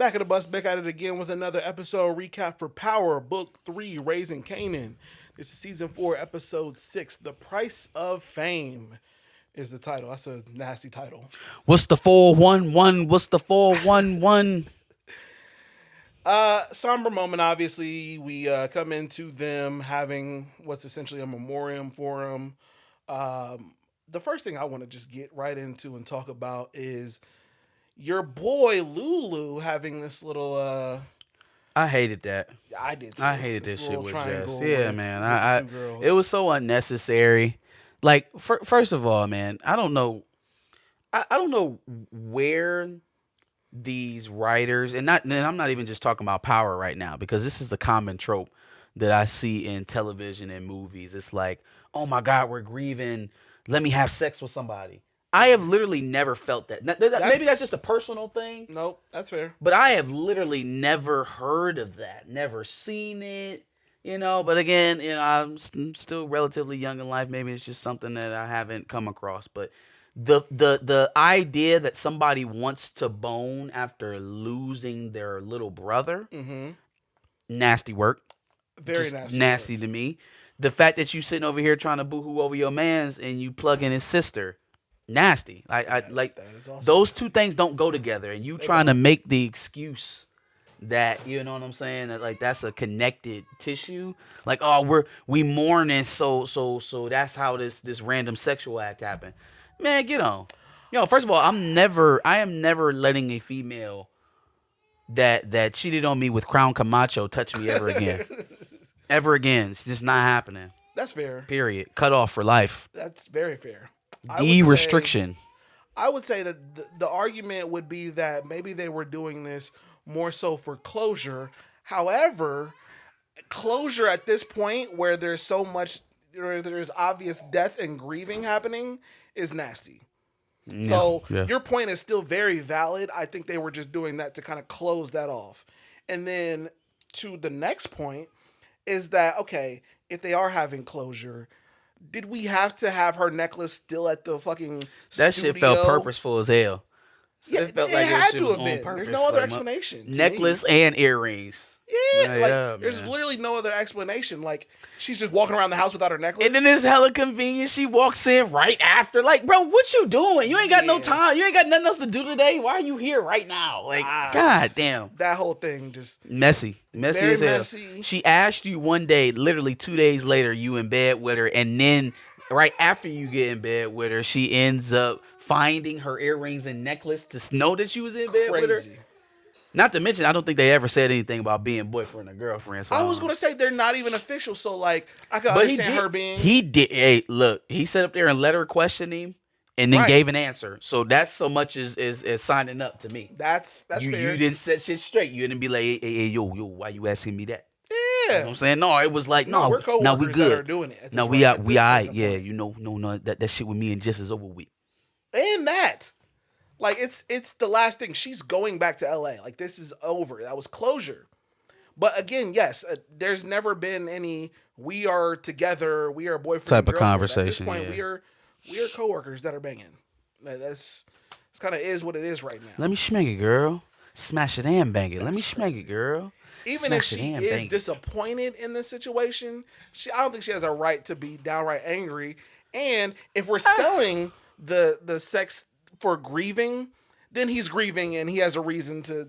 Back at the bus, back at it again with another episode recap for Power Book 3, Raising Kanan. This is Season 4, Episode 6, The Price of Fame is the title. That's a nasty title. What's the 411? What's the 411? Somber moment, obviously. We come into them having what's essentially a memoriam for him. The first thing I want to just get right into and talk about is your boy Lulu having this little I hated that. I did too. I hated this this shit little with triangle Jess. Yeah, with- man. with the I two girls. it was so unnecessary. Like, first of all, man, I don't know. I don't know where these writers and I'm not even just talking about Power right now, because this is a common trope that I see in television and movies. It's like, oh my God, we're grieving. Let me have sex with somebody. I have literally never felt that. Maybe that's just a personal thing. Nope, that's fair. But I have literally never heard of that, never seen it, But again, I'm still relatively young in life. Maybe it's just something that I haven't come across. But the idea that somebody wants to bone after losing their little brother, nasty work. Very Just nasty. nasty to me. The fact that you sitting over here trying to boohoo over your man's and you plug in his sister. Nasty. I like that is awesome. those two things don't go together, and you trying to make the excuse that, you know what I'm saying, that like that's a connected tissue. Like, oh, we mourning, so that's how this random sexual act happened. Man, get on. First of all, I am never letting a female that cheated on me with Crown Camacho touch me ever again. Ever again. It's just not happening. That's fair. Period. Cut off for life. That's very fair. Restriction. I would say that the argument would be that maybe they were doing this more so for closure. However, closure at this point where there's obvious death and grieving happening is nasty. Yeah, So yeah. your point is still very valid. I think they were just doing that to kind of close that off. And then to the next point is that, okay, if they are having closure, did we have to have her necklace still at the fucking That studio? shit felt purposeful as hell. Yeah, It felt it like had shit to was have on been. purpose. There's no other Like, explanation. to necklace me. and earrings. Yeah, Yeah, there's man. literally no other explanation. Like, she's just walking around the house without her necklace. And then it's hella convenient. She walks in right after. Like, bro, what you doing? You ain't got no Yeah. time. You ain't got nothing else to do today. Why are you here right now? Like, God damn. that whole thing just Messy Very as hell. messy. She asked you one day, literally 2 days later, you in bed with her, and then right after you get in bed with her, she ends up finding her earrings and necklace to know that you was in bed with her. crazy. Not to mention, I don't think they ever said anything about being boyfriend or girlfriend. So I was gonna say they're not even official, so like I can but understand her being. He did. Hey, look, he sat up there and let her question him, and then Right. gave an answer. So that's so much as signing up to me. That's you fair. you didn't set shit straight. You didn't be like, hey, yo, why you asking me that? You know Yeah. what I'm saying? No, it was like, No, no, we're coworkers now we that good. are doing it at No, this we point- out, at we this all right. present Yeah, point. no, that shit with me and Jess is over with. And that. Like it's the last thing. She's going back to LA. Like this is over. That was closure. But again, yes, there's never been any we are together, we are boyfriend Type and of girlfriend. conversation, At this point, yeah. we are coworkers that are banging. That's kind of is what it is right now. Let me smack it, girl. Smash it and bang it. Let me smack it, girl. Even if Smash it she and is bang it. disappointed in this situation, I don't think she has a right to be downright angry. And if we're selling the sex for grieving, then he's grieving and he has a reason to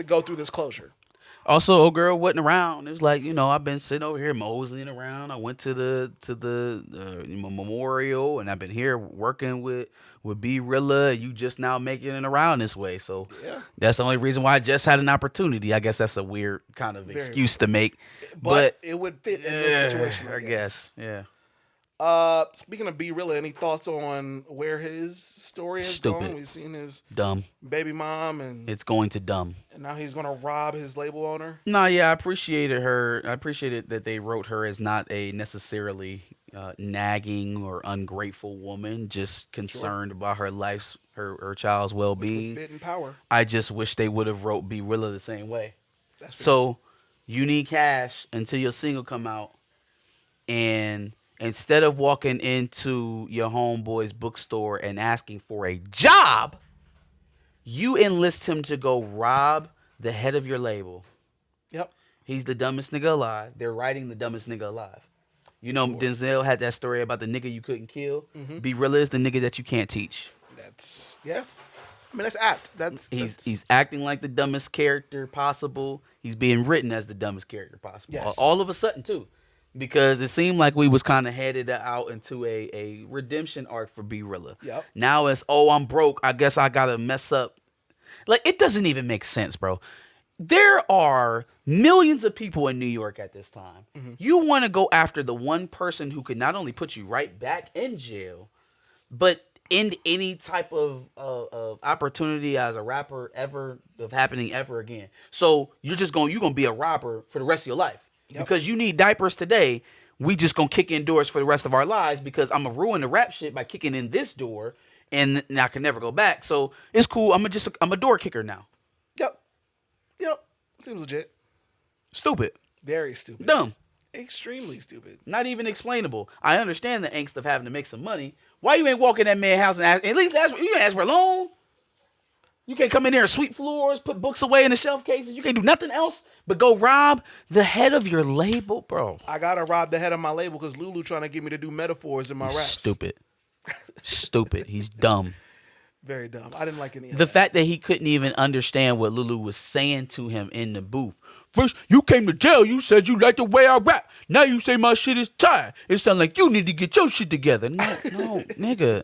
go through this closure. Also, old girl wasn't around. It was like, I've been sitting over here moseying around. I went to the memorial, and I've been here working with B Rilla. You just now making it around this way, so Yeah. that's the only reason why I just had an opportunity. I guess that's a weird kind of excuse to make, But it would fit in this yeah, situation, I guess, yeah. Speaking of B Rilla, any thoughts on where his story has Stupid. gone? We've seen his Dumb. baby mom, and It's going to dumb. now he's going to rob his label owner. No, yeah, I appreciated her. I appreciated that they wrote her as not a necessarily nagging or ungrateful woman, just concerned about her life's, her child's well Which would being. fit in Power. I just wish they would have wrote B Rilla the same way. That's fair. So you need cash until your single come out, and instead of walking into your homeboy's bookstore and asking for a job, you enlist him to go rob the head of your label. Yep. He's the dumbest nigga alive. They're writing the dumbest nigga alive. You know, Denzel had that story about the nigga you couldn't kill. Be real is the nigga that you can't teach. Yeah. I mean, that's apt. He's acting like the dumbest character possible. He's being written as the dumbest character possible. Yes. All of a sudden, too. Because it seemed like we was kind of headed out into a redemption arc for B Rilla. Yep. Now it's, oh, I'm broke. I guess I got to mess up. Like, it doesn't even make sense, bro. There are millions of people in New York at this time. You want to go after the one person who could not only put you right back in jail, but end any type of opportunity as a rapper ever of happening ever again. So you're gonna be a rapper for the rest of your life. Yep. Because you need diapers today. We just gonna kick in doors for the rest of our lives because I'm gonna ruin the rap shit by kicking in this door and I can never go back. So it's cool. I'm a door kicker now. Yep. Seems legit. Stupid. Very stupid. Dumb. Extremely stupid. Not even explainable. I understand the angst of having to make some money. Why you ain't walk in that man's house and at least you ask for a loan? You can't come in there and sweep floors, put books away in the shelf cases. You can't do nothing else but go rob the head of your label, bro. I gotta rob the head of my label because Lulu trying to get me to do metaphors in my raps. Stupid. Stupid. He's dumb. Very dumb. I didn't like any of The that. fact that he couldn't even understand what Lulu was saying to him in the booth. First, you came to jail. You said you liked the way I rap. Now you say my shit is tired. It sounds like you need to get your shit together. No, nigga.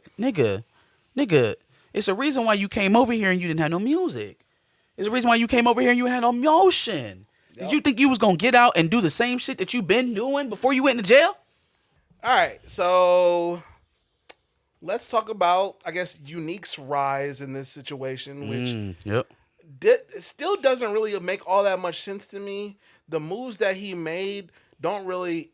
It's a reason why you came over here and you didn't have no music. It's a reason why you came over here and you had no motion. Yep. Did you think you was going to get out and do the same shit that you been doing before you went to jail? All right, so let's talk about, I guess, Unique's rise in this situation, which still doesn't really make all that much sense to me. The moves that he made don't really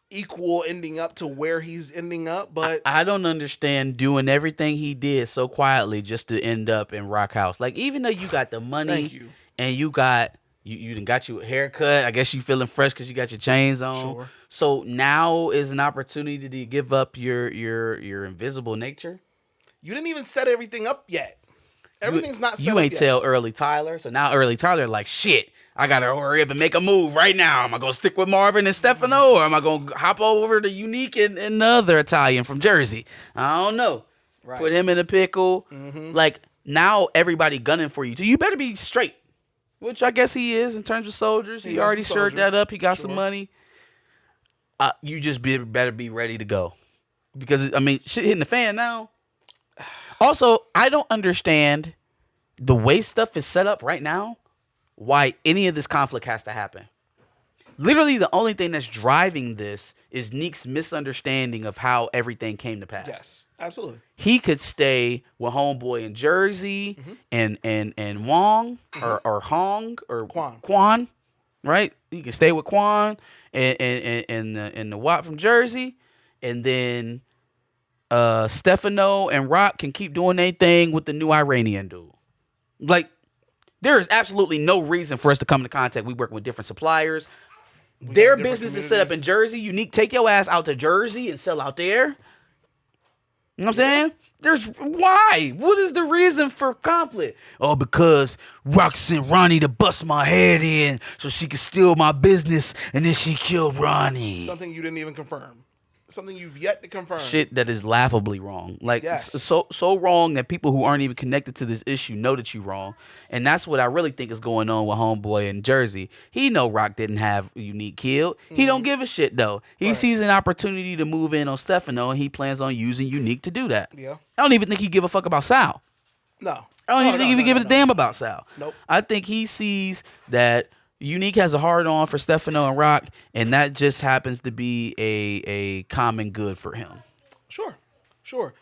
equal ending up to where he's ending up, but I don't understand doing everything he did so quietly just to end up in Rock House. Like, even though you got the money and you got you done got you a haircut, I guess you feeling fresh because you got your chains on. Sure. So now is an opportunity to give up your invisible nature. You didn't even set everything up yet. Everything's not set up You ain't yet. tell Early Tyler, so now Early Tyler like, shit, I gotta hurry up and make a move right now. Am I gonna stick with Marvin and Stefano, or am I gonna hop over to Unique and the other Italian from Jersey? I don't know. Right. Put him in a pickle. Like, now everybody gunning for you. So you better be straight, which I guess he is in terms of soldiers. He already shirred that up. He got some money. You just better be ready to go. Because, I mean, shit hitting the fan now. Also, I don't understand the way stuff is set up right now, why any of this conflict has to happen. Literally, the only thing that's driving this is Neek's misunderstanding of how everything came to pass. Yes, absolutely. He could stay with homeboy in Jersey and Wong or Hong or Quan, right? He can stay with Quan and the Watt from Jersey, and then Stefano and Rock can keep doing their thing with the new Iranian dude. Like, there is absolutely no reason for us to come into contact. We work with different suppliers. Their business is set up in Jersey. Unique, take your ass out to Jersey and sell out there. You know what I'm saying? Why? What is the reason for conflict? Oh, because Rock sent Ronnie to bust my head in so she could steal my business, and then she killed Ronnie. Something you didn't even confirm. Something you've yet to confirm. Shit that is laughably wrong. Like, so wrong that people who aren't even connected to this issue know that you're wrong. And that's what I really think is going on with homeboy in Jersey. He know Rock didn't have Unique killed. He don't give a shit, though. He sees an opportunity to move in on Stefano, and he plans on using Unique to do that. Yeah. I don't even think he give a fuck about Sal. No. I don't even think he give a damn about Sal. Nope. I think he sees that Unique has a hard on for Stefano and Rock, and that just happens to be a common good for him. Sure.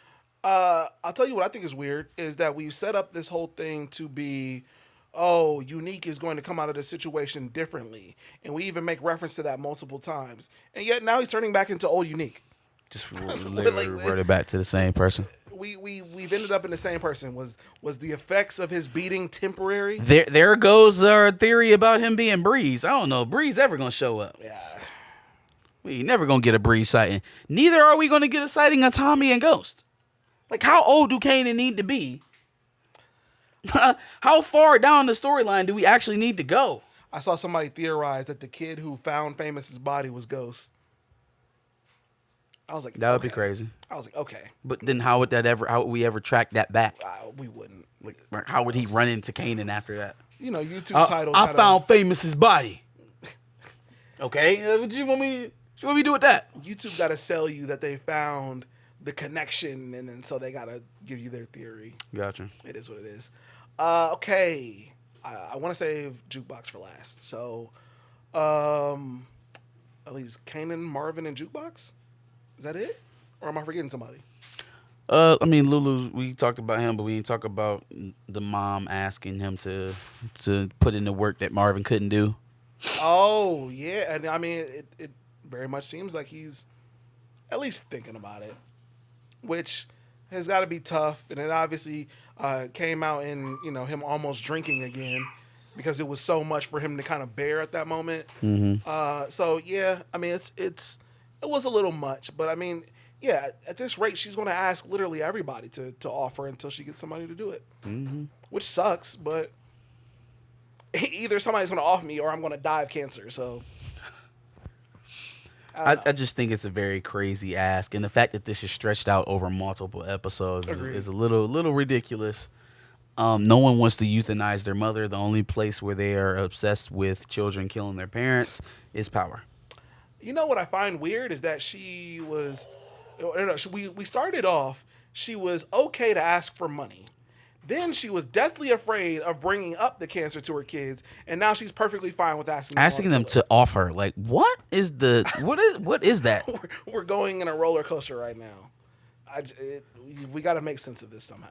I'll tell you what I think is weird is that we've set up this whole thing to be, Unique is going to come out of the situation differently, and we even make reference to that multiple times, and yet now he's turning back into old Unique. Just literally reverted back to the same person. We've ended up in the same person. Was the effects of his beating temporary? There goes our theory about him being Breeze. I don't know. Breeze ever gonna show up? Yeah. We never gonna get a Breeze sighting. Neither are we gonna get a sighting of Tommy and Ghost. Like, how old do Kanan need to be How far down the storyline do we actually need to go? I saw somebody theorize that the kid who found Famous's body was Ghost. I was like, That would okay. be crazy. I was like, okay. But then how would we ever track that back? We wouldn't. Like, how would he run into Kanan after that? You know, YouTube titles. I found Famous's body. Okay, what you want me to do with that? YouTube got to sell you that they found the connection, and then so they got to give you their theory. Gotcha. It is what it is. Okay. I want to save Jukebox for last. So, at least Kanan, Marvin, and Jukebox? Is that it? Or am I forgetting somebody? I mean, Lulu, we talked about him, but we didn't talk about the mom asking him to put in the work that Marvin couldn't do. Oh, yeah. And I mean, it very much seems like he's at least thinking about it, which has got to be tough. And it obviously came out in, him almost drinking again because it was so much for him to kind of bear at that moment. Mm-hmm. So, yeah, I mean, it was a little much. But, I mean, yeah, at this rate, she's going to ask literally everybody to offer until she gets somebody to do it, which sucks, but either somebody's going to offer me or I'm going to die of cancer. So I just think it's a very crazy ask, and the fact that this is stretched out over multiple episodes is a little ridiculous. No one wants to euthanize their mother. The only place where they are obsessed with children killing their parents is power. You know what I find weird is that she was, we started off, she was okay to ask for money. Then she was deathly afraid of bringing up the cancer to her kids, and now she's perfectly fine with asking them to offer. Like, what is that? We're going in a roller coaster right now. We got to make sense of this somehow.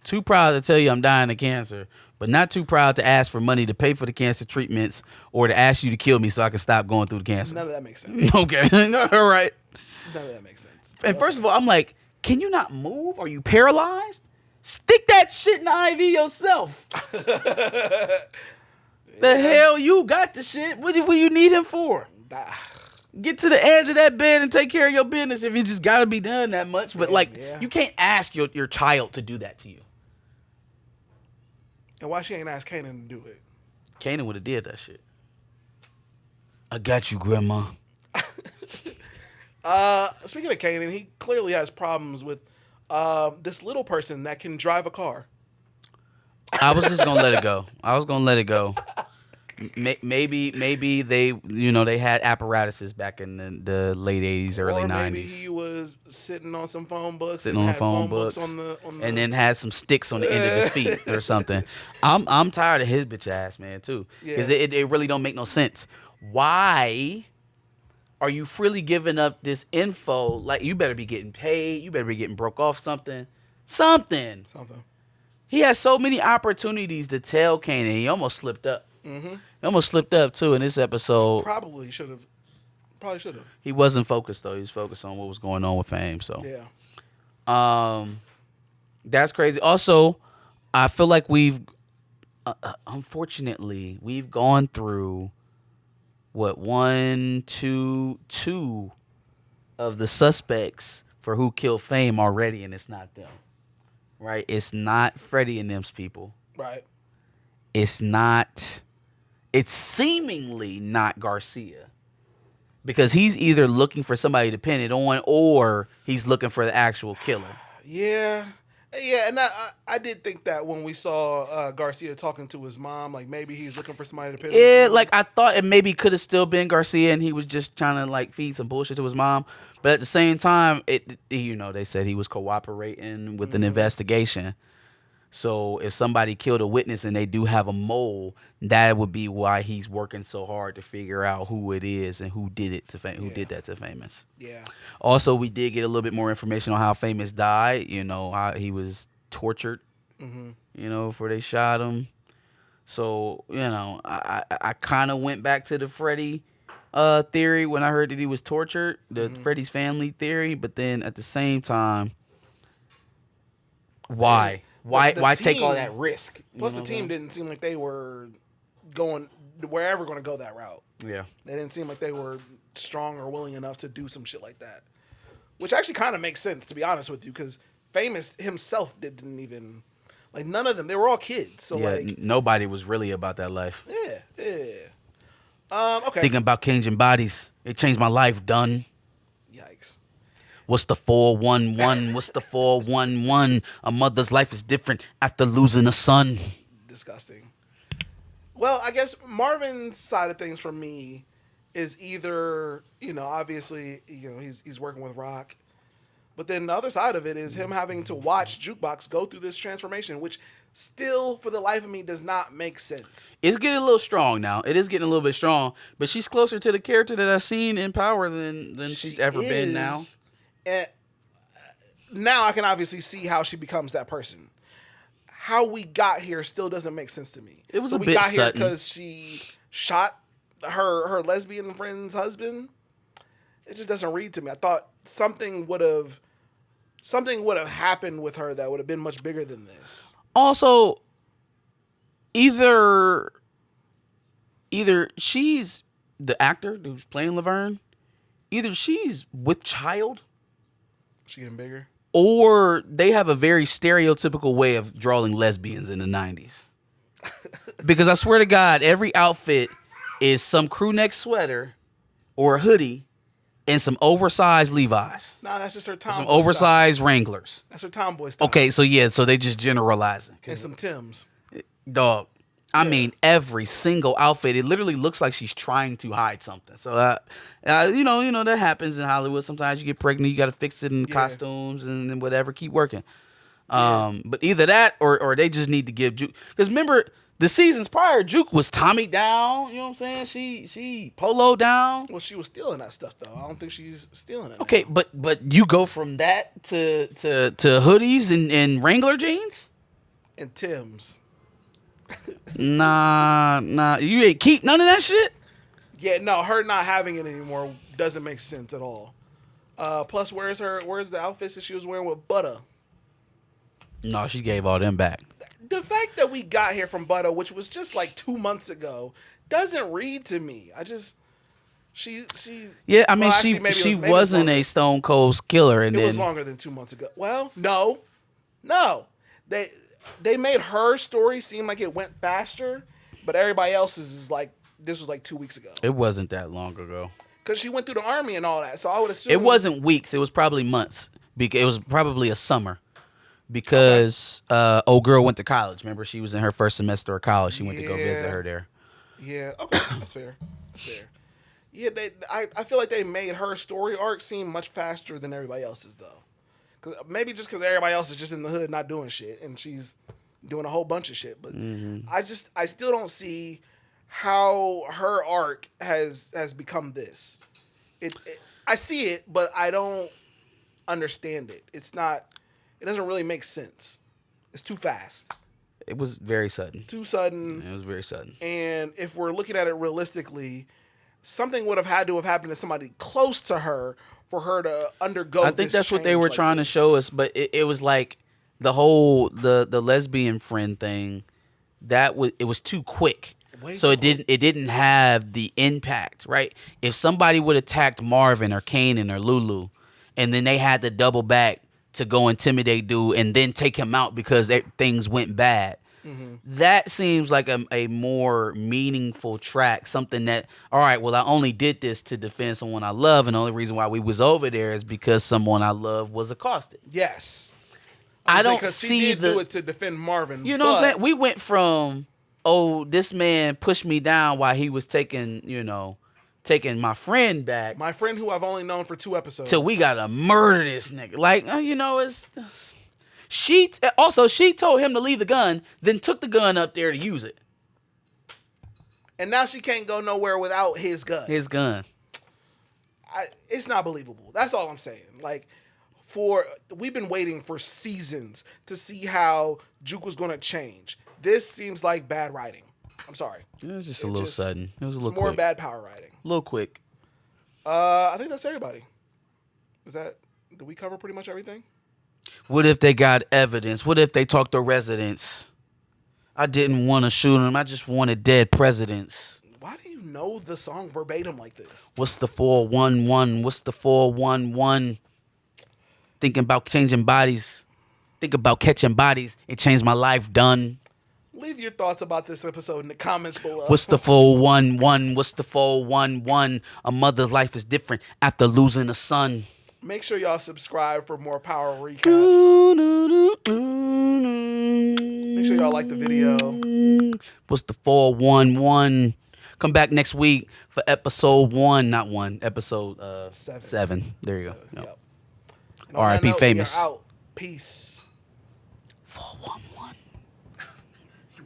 Too proud to tell you I'm dying of cancer, but not too proud to ask for money to pay for the cancer treatments or to ask you to kill me so I can stop going through the cancer. None of that makes sense. Okay, all right. None of that makes sense. And first of all, I'm like, can you not move? Are you paralyzed? Stick that shit in the IV yourself. The hell, you got the shit. What do you need him for? Get to the edge of that bed and take care of your business if it just got to be done that much. But, you can't ask your child to do that to you. And why she ain't asked Kanan to do it? Kanan would have did that shit. I got you, Grandma. Speaking of Kanan, he clearly has problems with this little person that can drive a car. I was just gonna let it go. Maybe they, they had apparatuses back in the late 80s, early 90s. Maybe he was sitting on some phone books, on phone books, and then had some sticks on the end of his feet or something. I'm tired of his bitch ass, man, too, because it really don't make no sense. Why are you freely giving up this info? Like, you better be getting paid. You better be getting broke off something. He has so many opportunities to tell Kanan. He almost slipped up. Mm-hmm. He almost slipped up, too, in this episode. Probably should have. He wasn't focused, though. He was focused on what was going on with Fame. So, yeah. That's crazy. Also, I feel like unfortunately, we've gone through two of the suspects for who killed Fame already, and it's not them. Right? It's not Freddie and them's people. Right. It's seemingly not Garcia. Because he's either looking for somebody to pin it on or he's looking for the actual killer. Yeah. Yeah, and I did think that when we saw Garcia talking to his mom, like maybe he's looking for somebody to pin. Yeah, like I thought it maybe could have still been Garcia, and he was just trying to feed some bullshit to his mom. But at the same time, they said he was cooperating with an investigation. So if somebody killed a witness and they do have a mole, that would be why he's working so hard to figure out who it is and who did it to who did that to Famous. Yeah. Also, we did get a little bit more information on how Famous died. How he was tortured. Mm-hmm. Before they shot him. So I kind of went back to the Freddie theory when I heard that he was tortured, the Freddie's family theory. But then at the same time, why? Why take all that risk? Plus, the team didn't seem like they were going to go that route. Yeah. They didn't seem like they were strong or willing enough to do some shit like that. Which actually kind of makes sense, to be honest with you, because Famous himself didn't even... Like none of them. They were all kids. So Yeah, like, nobody was really about that life. yeah. Okay. Thinking about changing bodies. It changed my life, done. Yikes. What's the 411? What's the 411? A mother's life is different after losing a son. Disgusting. Well, I guess Marvin's side of things for me is either, obviously, he's working with Rock, but then the other side of it is him having to watch Jukebox go through this transformation, which still, for the life of me, does not make sense. It's getting a little strong now. It is getting a little bit strong, but she's closer to the character that I've seen in Power than she's ever been now. And now I can obviously see how she becomes that person. How we got here still doesn't make sense to me. It was so a we bit got here sudden. because she shot her lesbian friend's husband. It just doesn't read to me. I thought something would have happened with her that would have been much bigger than this. Also, either she's the actor who's playing Laverne, either she's with child, She getting bigger. or they have a very stereotypical way of drawing lesbians in the 90s. Because I swear to God, every outfit is some crew neck sweater or a hoodie and some oversized Levi's. Nah, that's just her tomboy. Some oversized Wranglers. That's her tomboy style. Okay, so they just generalizing. And some Timbs. Dog. I mean, every single outfit, it literally looks like she's trying to hide something. So, that happens in Hollywood. Sometimes you get pregnant, you got to fix it in costumes and then whatever. Keep working. But either that or they just need to give Juke. Because remember, the seasons prior, Juke was Tommy down. You know what I'm saying? She Polo down. Well, she was stealing that stuff, though. I don't think she's stealing it. Okay, now. but you go from that to hoodies and Wrangler jeans? And Timbs. Nah, you ain't keep none of that shit? Yeah, no, her not having it anymore doesn't make sense at all. Plus, where's the outfits that she was wearing with Butter? No, she gave all them back. The fact that we got here from Butter, which was just like 2 months ago, doesn't read to me. She's yeah. I mean, well, actually, she wasn't a Stone Cold killer, and it was longer than 2 months ago. Well, no, they made her story seem like it went faster, but everybody else's is like this was like 2 weeks ago. It wasn't that long ago. Because she went through the army and all that, so I would assume It wasn't weeks. It was probably months. Because it was probably a summer. Because old girl went to college. Remember, she was in her first semester of college. She went to go visit her there. Yeah, okay, that's fair. Yeah, I feel like they made her story arc seem much faster than everybody else's, though. Maybe just because everybody else is just in the hood not doing shit, and she's doing a whole bunch of shit. But I still don't see how her arc has become this. I see it, but I don't understand it. It doesn't really make sense. It's too fast. It was very sudden. Too sudden. It was very sudden. And if we're looking at it realistically, something would have had to have happened to somebody close to her for her to undergo this. I think that's what they were trying to show us, but it was like the whole the lesbian friend thing. It was too quick. So it didn't have the impact, right? If somebody would have attacked Marvin or Kanan or Lulu, and then they had to double back to go intimidate dude and then take him out because things went bad. That seems like a more meaningful track. Something that, all right, well, I only did this to defend someone I love, and the only reason why we was over there is because someone I love was accosted. Yes. I don't see see she did do it to defend Marvin. You know what I'm saying? We went from, this man pushed me down while he was taking my friend back. My friend who I've only known for 2 episodes. Till we gotta murder this nigga. Like, it's... She told him to leave the gun, then took the gun up there to use it. And now she can't go nowhere without his gun. His gun. It's not believable. That's all I'm saying. Like, we've been waiting for seasons to see how Juke was going to change. This seems like bad writing. I'm sorry. It was just a little sudden. It was a little more quick. Bad power writing. A little quick. I think that's everybody. Did we cover pretty much everything? What if they got evidence? What if they talked to residents? I didn't want to shoot them. I just wanted dead presidents. Why do you know the song verbatim like this? What's the 411? What's the 411? Thinking about changing bodies. Think about catching bodies. It changed my life. Done. Leave your thoughts about this episode in the comments below. What's the 411? What's the 411? A mother's life is different after losing a son. Make sure y'all subscribe for more power recaps. Make sure y'all like the video. What's the 411? Come back next week for episode 1, not 1, episode 7. There you go. Yep. R.I.P. Famous. Out. Peace. 411.